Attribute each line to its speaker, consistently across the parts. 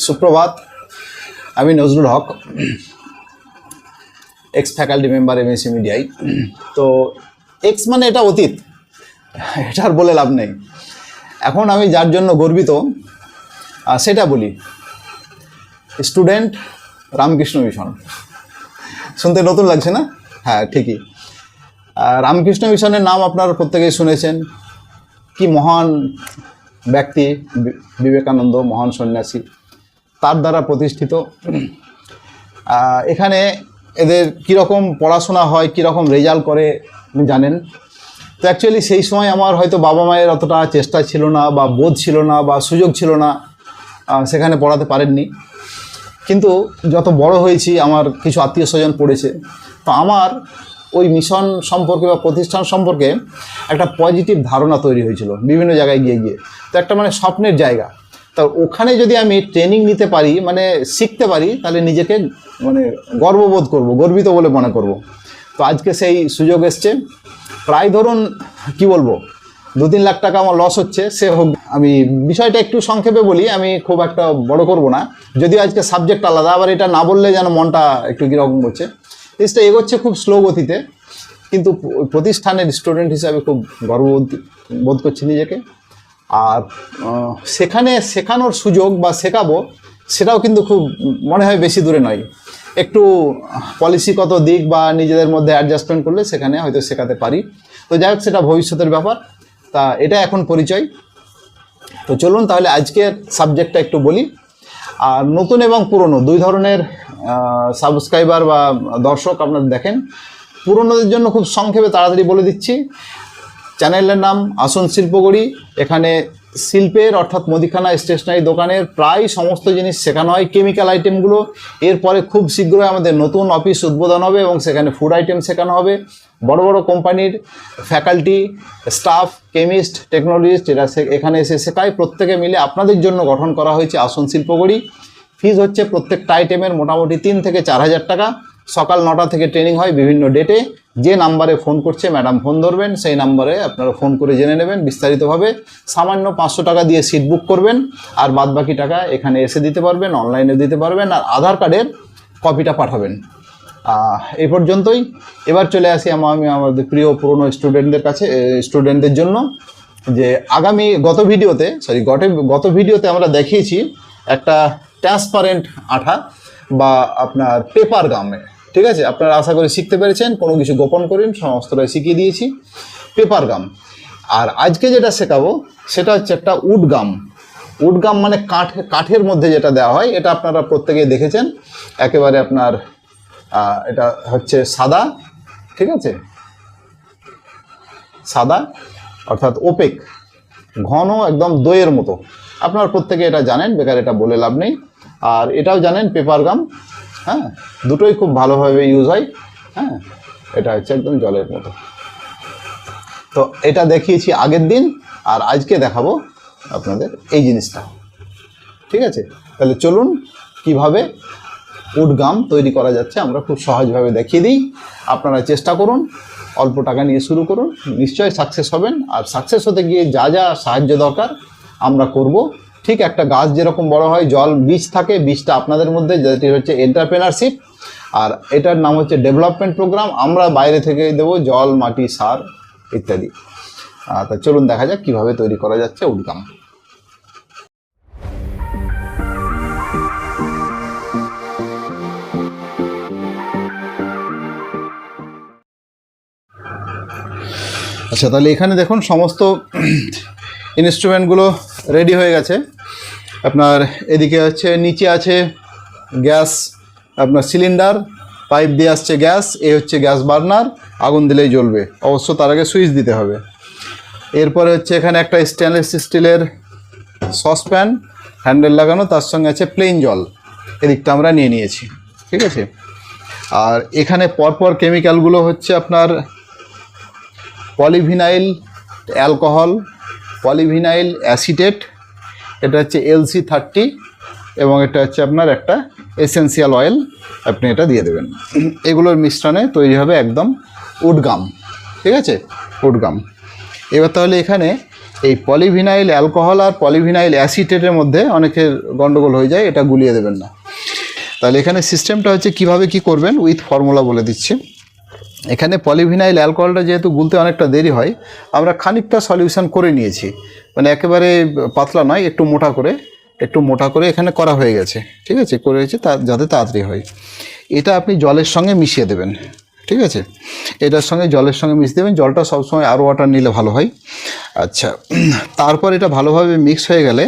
Speaker 1: সুপ্রভাত, আমি নজরুল হক, x faculty member MSc মিডিয়াই। তো এক্স মানে এটা অতীত, এটা আর বলে লাভ নেই। এখন আমি যার জন্য গর্বিত সেটা বলি। Student Ramakrishna mission. শুনতে নতুন লাগছে না? হ্যাঁ, ঠিকই। রামকৃষ্ণ মিশনের নাম আপনারা প্রত্যেকেই শুনেছেন। কি মহান ব্যক্তি, বিবেকানন্দ, মহান সন্ন্যাসী, তার দ্বারা প্রতিষ্ঠিত। এখানে এদের কীরকম পড়াশোনা হয়, কীরকম রেজাল্ট করে জানেন তো। অ্যাকচুয়ালি সেই সময় আমার হয়তো বাবা মায়ের অতটা চেষ্টা ছিল না, বা বোধ ছিল না, বা সুযোগ ছিল না, সেখানে পড়াতে পারেননি। কিন্তু যত বড় হয়েছি আমার কিছু আত্মীয় স্বজন পড়েছে, তো আমার ওই মিশন সম্পর্কে বা প্রতিষ্ঠান সম্পর্কে একটা পজিটিভ ধারণা তৈরি হয়েছিল বিভিন্ন জায়গায় গিয়ে গিয়ে। তো একটা মানে স্বপ্নের জায়গা। তো ওখানে যদি আমি ট্রেনিং নিতে পারি, মানে শিখতে পারি, তাহলে নিজেকে মানে গর্ববোধ করব, গর্বিত বলে মনে করব। তো আজকে সেই সুযোগ এসছে। প্রায় ধরুন কি বলবো, 2-3 লাখ টাকা আমার লস হচ্ছে, সে হোক। আমি বিষয়টা একটু সংক্ষেপে বলি, আমি খুব একটা বড় করব না, যদিও আজকে সাবজেক্ট আলাদা। আবার এটা না বললে যেন মনটা একটু কীরকম করছে। জিনিসটা এগোচ্ছে খুব স্লো গতিতে, কিন্তু প্রতিষ্ঠানের স্টুডেন্ট হিসাবে খুব গর্ববোধ করছি নিজেকে। আর সেখানে শেখানোর সুযোগ বা শেখাবো, সেটাও কিন্তু খুব মনে হয় বেশি দূরে নয়। একটু পলিসিগত দিক বা নিজেদের মধ্যে অ্যাডজাস্টমেন্ট করলে সেখানে হয়তো শেখাতে পারি। তো যাই হোক, সেটা ভবিষ্যতের ব্যাপার। তা এটা এখন পরিচয়। তো চলুন তাহলে আজকের সাবজেক্টটা একটু বলি। আর নতুন এবং পুরনো দুই ধরনের সাবস্ক্রাইবার বা দর্শক আপনারা দেখেন। পুরনোদের জন্য খুব সংক্ষেপে তাড়াতাড়ি বলে দিচ্ছি। চ্যানেলের নাম আসন শিল্পগড়ি। এখানে শিল্পের অর্থাৎ মুদিখানা, স্টেশনারি দোকানের প্রায় সমস্ত জিনিস শেখানো হয়, কেমিক্যাল আইটেমগুলো। এরপরে খুব শীঘ্রই আমাদের নতুন অফিস উদ্বোধন হবে এবং সেখানে ফুড আইটেম শেখানো হবে। বড় বড় কোম্পানির ফ্যাকাল্টি, স্টাফ, কেমিস্ট, টেকনোলজিস্ট এরা এখানে এসে শেখায়। প্রত্যেকে মিলে আপনাদের জন্য গঠন করা হয়েছে আসন শিল্পগড়ি। ফিজ হচ্ছে প্রত্যেকটা আইটেমের মোটামুটি 3 থেকে 4 হাজার টাকা। সকাল 9টা থেকে ট্রেনিং হয় বিভিন্ন ডেটে। যে নাম্বারে ফোন করছে ম্যাডাম ফোন ধরবেন, সেই নাম্বারে আপনারা ফোন করে জেনে নেবেন বিস্তারিতভাবে। সামান্য 500 টাকা দিয়ে সিট বুক করবেন, আর বাদবাকি টাকা এখানে এসে দিতে পারবেন, অনলাইনে দিতে পারবেন, আর আধার কার্ডের কপিটা পাঠাবেন। এই পর্যন্তই। এবার চলে আসি আমি আমাদের প্রিয় পুরনো স্টুডেন্টদের জন্য, যে গত ভিডিওতে আমরা দেখিয়েছি একটা ট্রান্সপারেন্ট আঠা বা আপনার পেপার গামে। ঠিক আছে, আপনারা আশা করি শিখতে পেরেছেন, কোনো কিছু গোপন করেন, সমস্তটাই শিখিয়ে দিয়েছি। পেপার গাম। আর আজকে যেটা শেখাবো সেটা হচ্ছে একটা উড গাম। উড গাম মানে কাঠের মধ্যে যেটা দেওয়া হয়, এটা আপনারা প্রত্যেকেই দেখেছেন। একেবারে আপনার এটা হচ্ছে সাদা, ঠিক আছে, সাদা অর্থাৎ ওপেক, ঘন, একদম দইয়ের মতো। আপনারা প্রত্যেকে এটা জানেন, বেকার এটা বলে লাভ নেই। আর এটাও জানেন পেপার গাম, হ্যাঁ, দুটোই খুব ভালোভাবে ইউজ হয়। হ্যাঁ, এটা হচ্ছে একদম জলের মতো। তো এটা দেখিয়েছি আগের দিন, আর আজকে দেখাবো আপনাদের এই জিনিসটা। ঠিক আছে, তাহলে চলুন কিভাবে উড গাম তৈরি করা যাচ্ছে আমরা খুব সহজভাবে দেখিয়ে দিই। আপনারা চেষ্টা করুন, অল্প টাকা নিয়ে শুরু করুন, নিশ্চয়ই সাকসেস হবেন। আর সাকসেস হতে গিয়ে যা যা সাহায্য দরকার আমরা করব। ঠিক একটা গাছ যেরকম বড় হয়, বীজ থাকে, বীজটা আপনাদের মধ্যে, যেটি হচ্ছে এন্টারপ্রেনারশিপ, আর এটার নাম হচ্ছে ডেভেলপমেন্ট প্রোগ্রাম। আমরা বাইরে থেকে দেবো জল, মাটি, সার ইত্যাদি। তা চলুন দেখা যাক কীভাবে তৈরি করা যাচ্ছে উড গাম। আচ্ছা, তাহলে এখানে দেখুন সমস্ত ইনস্ট্রুমেন্টগুলো রেডি হয়ে গেছে। আপনার এদিকে হচ্ছে, নিচে আছে গ্যাস, আপনার সিলিন্ডার, পাইপ দিয়ে আসছে গ্যাস, এ হচ্ছে গ্যাস বার্নার, আগুন দিলেই জ্বলবে। অবশ্য তার আগে সুইচ দিতে হবে। এরপরে হচ্ছে এখানে একটা স্টেনলেস স্টিলের সসপ্যান, হ্যান্ডেল লাগানো, তার সঙ্গে আছে প্লেন জল। এদিকটা আমরা নিয়ে নিয়েছি, ঠিক আছে। আর এখানে পরপর কেমিক্যালগুলো হচ্ছে আপনার পলিভিনাইল অ্যালকোহল, পলিভিনাইল অ্যাসিটেট, এটা হচ্ছে LC30, এবং এটা হচ্ছে আপনার একটা এসেন্সিয়াল অয়েল। আপনি এটা দিয়ে দেবেন। এগুলোর মিশ্রণে তৈরি হবে একদম উড গাম, ঠিক আছে, উড গাম। এবার তাহলে এখানে এই পলিভিনাইল অ্যালকোহল আর পলিভিনাইল অ্যাসিটেটের মধ্যে অনেকের গন্ডগোল হয়ে যায়, এটা গুলিয়ে দেবেন না। তাহলে এখানে সিস্টেমটা হচ্ছে কিভাবে কি করবেন, উইথ ফর্মুলা বলে দিচ্ছি। এখানে পলিভিনাইল অ্যালকোহলটা যেহেতু গুলতে অনেকটা দেরি হয়, আমরা খানিকটা সলিউশন করে নিয়েছি, মানে একেবারে পাতলা নয়, একটু মোটা করে এখানে করা হয়ে গেছে, ঠিক আছে, করে হয়েছে যাতে তাড়াতাড়ি হয়। এটা আপনি জলের সঙ্গে মিশিয়ে দেবেন, ঠিক আছে, এটার সঙ্গে জলের সঙ্গে মিশিয়ে দেবেন। জলটা সবসময় আরও ওয়াটার নিলে ভালো হয়। আচ্ছা, তারপর এটা ভালোভাবে মিক্স হয়ে গেলে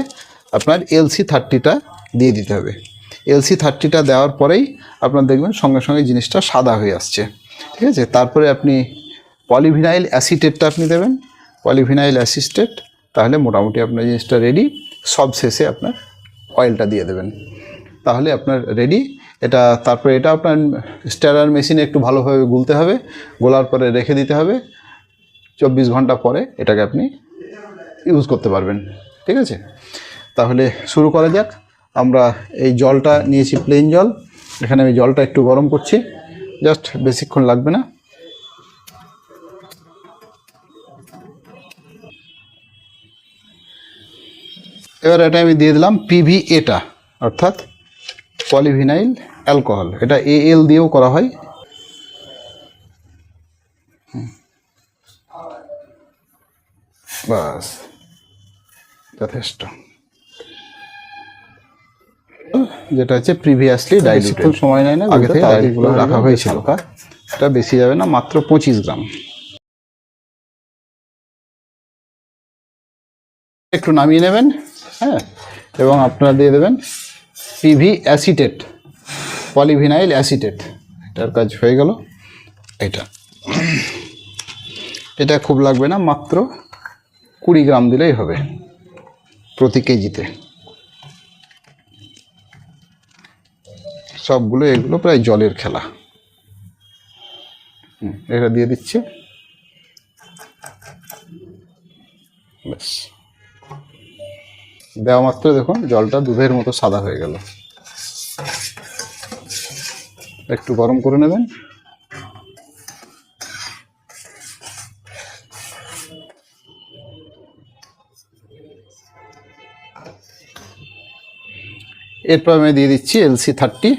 Speaker 1: আপনার LC30টা দিয়ে দিতে হবে। LC30টা দেওয়ার পরেই আপনার দেখবেন সঙ্গে সঙ্গে জিনিসটা সাদা হয়ে আসছে, ঠিক আছে। তারপরে আপনি পলিভিনাইল অ্যাসিটেটটা আপনি দেবেন, পলিভিনাইল অ্যাসিটেট, তাহলে মোটামুটি আপনার জিনিসটা রেডি। সব শেষে আপনার অয়েলটা দিয়ে দেবেন, তাহলে আপনার রেডি এটা। তারপরে এটা আপনার স্টারার মেশিনে একটু ভালোভাবে গুলতে হবে, গোলার পরে রেখে দিতে হবে। 24 ঘন্টা পরে এটাকে আপনি ইউজ করতে পারবেন, ঠিক আছে। তাহলে শুরু করা যাক। আমরা এই জলটা নিয়েছি, প্লেন জল। এখানে আমি জলটা একটু গরম করছি, জাস্ট বেশিক্ষণ লাগবে না। এবার এটা আমি দিয়ে দিলাম PVA-টা, অর্থাৎ পলিভিনাইল অ্যালকোহল। এটা AL দিয়েও করা হয়। বাস, যথেষ্ট। যেটা হচ্ছে প্রিভিয়াসলি ডাইলুটেড, সময় নেয় না, আগে থেকে ডাইলুটগুলো রাখা হয়েছিল। এটা বেশি যাবে না, মাত্র 25 গ্রাম। একটু নামিয়ে নেবেন, হ্যাঁ, এবং আপনারা দিয়ে দেবেন PV অ্যাসিটেট, পলিভিনাইল অ্যাসিটেট। এটার কাজ হয়ে গেল। এটা খুব লাগবে না, মাত্র 20 গ্রাম দিলেই হবে প্রতি কেজিতে। সবগুলো এগুলো প্রায় জলের খেলা। এটা দিয়ে দিচ্ছি, ব্যাস। দেওয়া মাত্র দেখুন জলটা দুধের মতো সাদা হয়ে গেল। একটু গরম করে নেবেন। এরপর আমি দিয়ে দিচ্ছি LC30।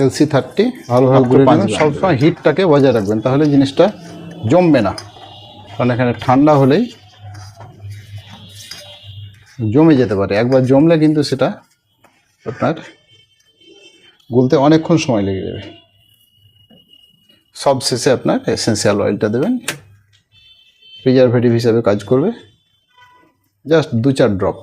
Speaker 1: LC30 ভালোভাবে গুলে নেবেন। সবসময় হিটটাকে বজায় রাখবেন, তাহলে জিনিসটা জমবে না। কারণ এখানে ঠান্ডা হলেই জমে যেতে পারে। একবার জমলে কিন্তু সেটা আপনার গুলতে অনেকক্ষণ সময় লেগে যাবে। সব শেষে আপনার এসেন্সিয়াল অয়েলটা দেবেন, প্রিজারভেটিভ হিসাবে কাজ করবে, জাস্ট 2-4 ড্রপ।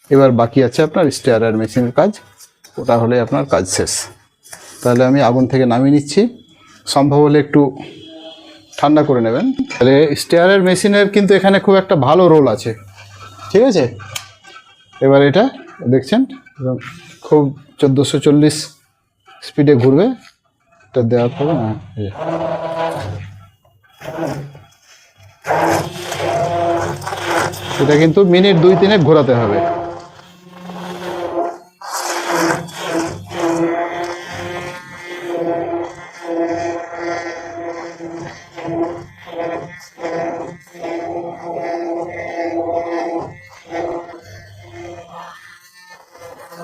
Speaker 1: এবার বাকি আছে আপনার স্টারার মেশিনের কাজ, ওটা হলে আপনার কাজ শেষ। তাহলে আমি আগুন থেকে নামিয়ে নিচ্ছি, সম্ভব হলে একটু ঠান্ডা করে নেবেন। তাহলে স্টারার মেশিনের কিন্তু এখানে খুব একটা ভালো রোল আছে, ঠিক আছে। এবার এটা দেখছেন খুব 1440 স্পিডে ঘুরবে। এটা দেওয়ার পরে এটা কিন্তু মিনিট 2-3 ঘোরাতে হবে।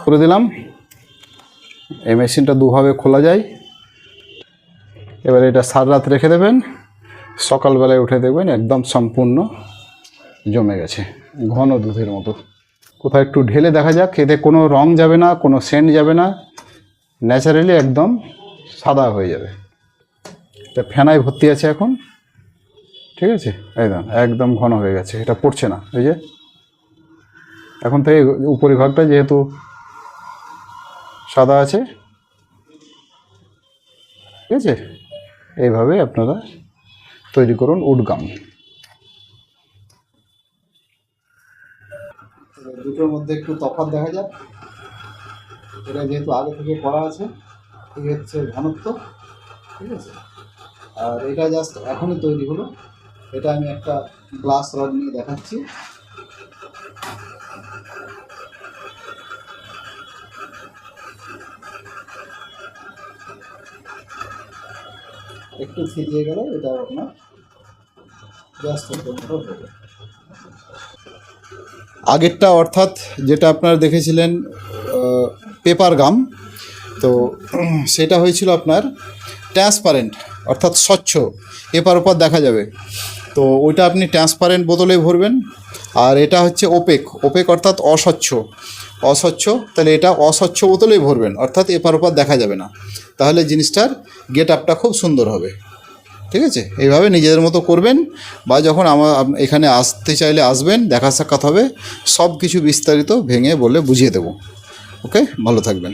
Speaker 1: করে দিলাম। এই মেশিনটা দুভাবে খোলা যায়। এবার এটা সারা রাত রেখে দেবেন, সকালবেলায় উঠে দেখবেন একদম সম্পূর্ণ জমে গেছে, ঘন দুধের মতো। কোথাও একটু ঢেলে দেখা যাক, এতে কোনো রং যাবে না, কোনো সেন্ট যাবে না, ন্যাচারালি একদম সাদা হয়ে যাবে। এটা ফেনায় ভর্তি আছে এখন, ঠিক আছে, একদম ঘন হয়ে গেছে। এটা পড়ছে না, এই যে এখন থেকে উপরিভাগটা যেহেতু সাদা আছে, ঠিক আছে। এইভাবে আপনারা তৈরি করুন উডগাম। দুটোর মধ্যে একটু তফাৎ দেখা যাক। এটা যেহেতু আগে থেকে করা আছে, এই হচ্ছে ঘনত্ব, ঠিক আছে। আর এটা জাস্ট এখনই তৈরি হলো। এটা আমি একটা গ্লাস রড নিয়ে দেখাচ্ছি। একটু ভিজিয়ে গেলে এটা আপনার জাস্ট হবে। আগেরটা অর্থাৎ যেটা আপনারা দেখেছিলেন পেপার গাম, তো সেটা হয়েছিল আপনার ট্রান্সপারেন্ট অর্থাৎ স্বচ্ছ, এপার ওপার দেখা যাবে। তো ওইটা আপনি ট্রান্সপারেন্ট বোতলে ভরবেন। আর এটা হচ্ছে ওপেক, ওপেক অর্থাৎ অস্বচ্ছ, অস্বচ্ছ, তাহলে এটা অস্বচ্ছ বোতলেই ভরবেন, অর্থাৎ এপার ওপার দেখা যাবে না। তাহলে জিনিসটার গেট আপটা খুব সুন্দর হবে। ঠিক আছে, এইভাবে নিজেদের মতো করবেন, বা যখন এখানে আসতে চাইলে আসবেন, দেখা সাক্ষাৎ হবে, সব কিছু বিস্তারিত ভেঙে বলে বুঝিয়ে দেবো। ওকে, ভালো থাকবেন।